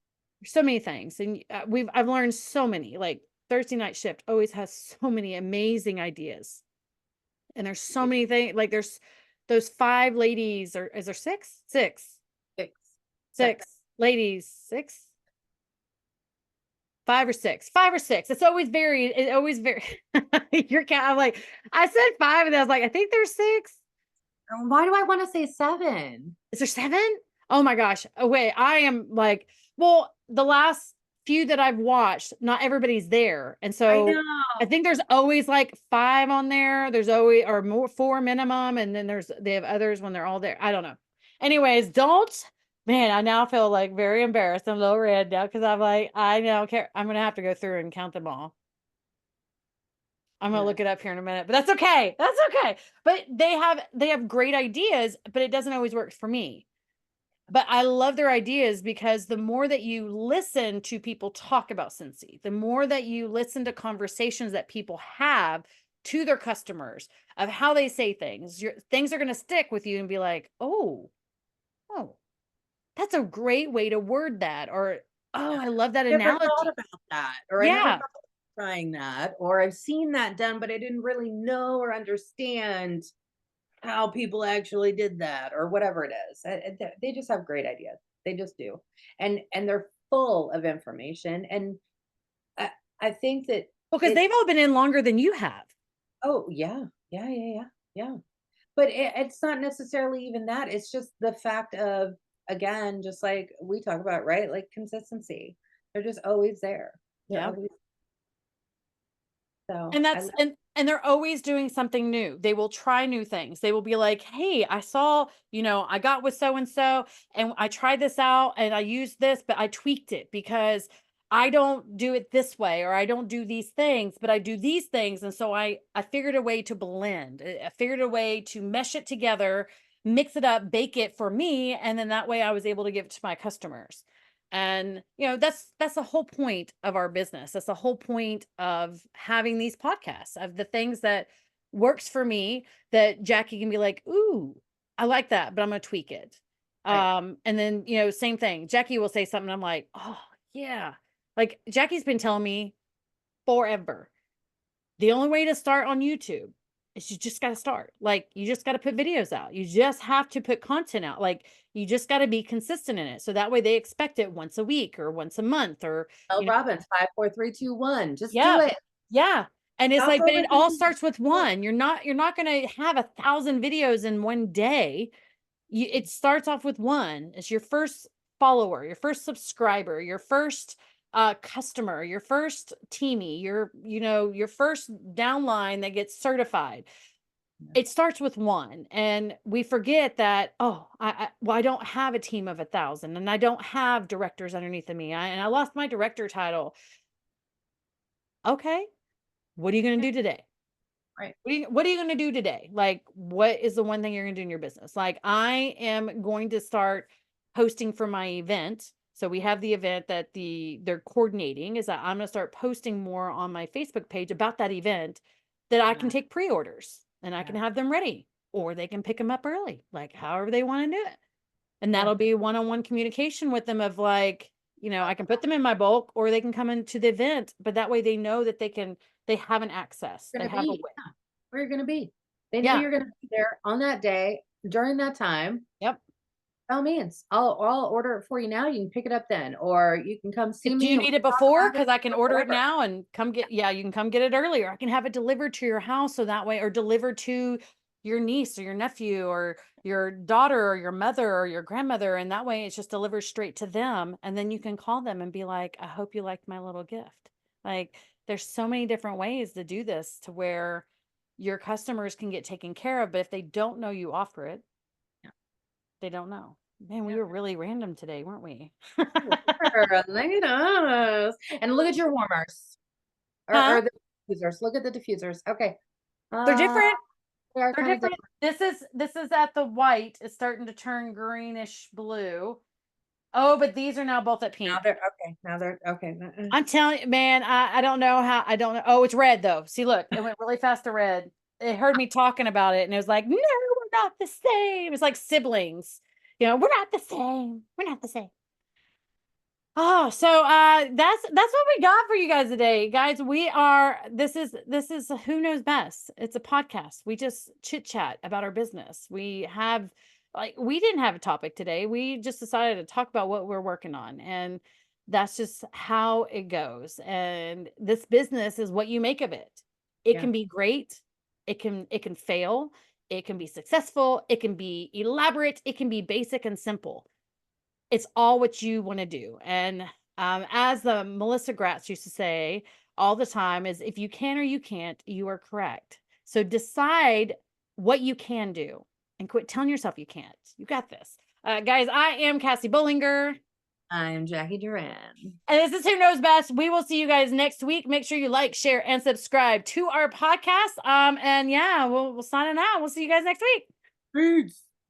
so many things. And I've learned so many, like Thursday night shift always has so many amazing ideas. And there's so Right. many things, like there's those 5 ladies, or is there six? Six, Six. Six. six ladies, 5 or 6. It's always very, your cat. I'm like, I said 5 and I was like, I think there's 6. Why do I want to say 7? Is there 7? Oh my gosh. Oh, wait, I am like, well, the last few that I've watched, not everybody's there. And I so I know. think there's always like 5 on there. There's always, or more, 4 minimum. And then they have others when they're all there. I don't know. Anyways, man, I now feel like very embarrassed. I'm a little red now because I'm like, I don't care. I'm going to have to go through and count them all. I'm gonna Yeah. look it up here in a minute, but that's okay. That's okay. But they have great ideas, but it doesn't always work for me. But I love their ideas, because the more that you listen to people talk about Scentsy, the more that you listen to conversations that people have to their customers of how they say things, things are going to stick with you and be like, oh, that's a great way to word that. Or, oh, I love that Never thought analogy. about that, or I never Yeah. thought of trying that, or I've seen that done, but I didn't really know or understand how people actually did that, or whatever it is. They just have great ideas. They just do, and they're full of information. And I, I think that Because it's they've all been in longer than you have. oh yeah, yeah, yeah, yeah, yeah. But it's not necessarily even that. It's just the fact of, again, just like we talk about, right? Like consistency. They're just always there. They're Yeah. always So And I that's love and they're always doing something new. They will try new things. They will be like, "Hey, I saw, I got with so and so and I tried this out and I used this, but I tweaked it because I don't do it this way or I don't do these things, but I do these things." And so I figured a way to blend. I figured a way to mesh it together, mix it up, bake it for me, and then that way I was able to give it to my customers. And that's the whole point of our business. That's the whole point of having these podcasts, of the things that works for me, that Jacqui can be like, "Ooh, I like that, but I'm going to tweak it." right. And then, same thing, Jacqui will say something, I'm like, "Oh yeah." Like Jackie's been telling me forever, the only way to start on YouTube is you just got to start. Like, you just got to put videos out. You just have to put content out. Like, you just got to be consistent in it. So that way they expect it once a week or once a month or, Mel you know, Robbins, 5, 4, 3, 2, 1. Just do yeah. it. Yeah. And it's Stop like, but it all overthinking. starts with one. You're not going to have 1,000 videos in one day. It starts off with one. It's your first follower, your first subscriber, your first customer, your first teamie, your first downline that gets certified. It starts with one, and we forget that, oh, I don't have a team of 1,000 and I don't have directors underneath of me. And I lost my director title. Okay, what are you going Yeah, to do today? right. What are you gonna do today? Like, what is the one thing you're gonna do in your business? Like, I am going to start posting for my event. So we have the event that they're coordinating, is that I'm gonna start posting more on my Facebook page about that event, that I can Yeah, take pre-orders and I can yeah, have them ready, or they can pick them up early, like however they want to do it. And yeah. that'll be one-on-one communication with them of like, I can put them in my bulk or they can come into the event, but that way they know that they have an access. They Gonna have a be, way. yeah, where you're gonna be. They know Yeah. you're gonna be there on that day during that time. Yep. By all means, I'll order it for you now. You can pick it up then, or you can come see Do me you and we need it can talk before? about it Because I can or order it whatever. now and you can come get it earlier. I can have it delivered to your house so that way, or delivered to your niece or your nephew or your daughter or your mother or your grandmother. And that way it's just delivered straight to them. And then you can call them and be like, "I hope you liked my little gift." Like, there's so many different ways to do this to where your customers can get taken care of. But if they don't know you offer it, Yeah, they don't know. Man, we yeah. were really random today, weren't we? We were. Look at us. And look at your warmers. Huh? Or the diffusers. Look at the diffusers. Okay. They're Uh different. they are They're kind of different. different. This is at the white. It's starting to turn greenish blue. Oh, but these are now both at Now pink. they're okay. Now they're okay. I'm telling you, man, I don't know how. I don't know. Oh, it's red though. See, look, it went really fast to red. It heard me talking about it and it was like, "No, we're not the same." It's like siblings. We're not the same. We're not the same. Oh, so that's what we got for you guys today. Guys, this is Who Knows Best. It's a podcast. We just chit chat about our business. We didn't have a topic today. We just decided to talk about what we're working on, and that's just how it goes. And this business is what you make of it. It Yeah. can be great, it can fail, it can be successful, it can be elaborate, it can be basic and simple. It's all what you want to do. And as the Melissa Gratz used to say all the time, is if you can or you can't, you are correct. So decide what you can do and quit telling yourself you can't. You got this. Guys, I am Cassie Bollinger. I am Jackie Duran. And this is Who Knows Best. We will see you guys next week. Make sure you like, share, and subscribe to our podcast. And yeah, we'll sign it out. We'll see you guys next week. Peace.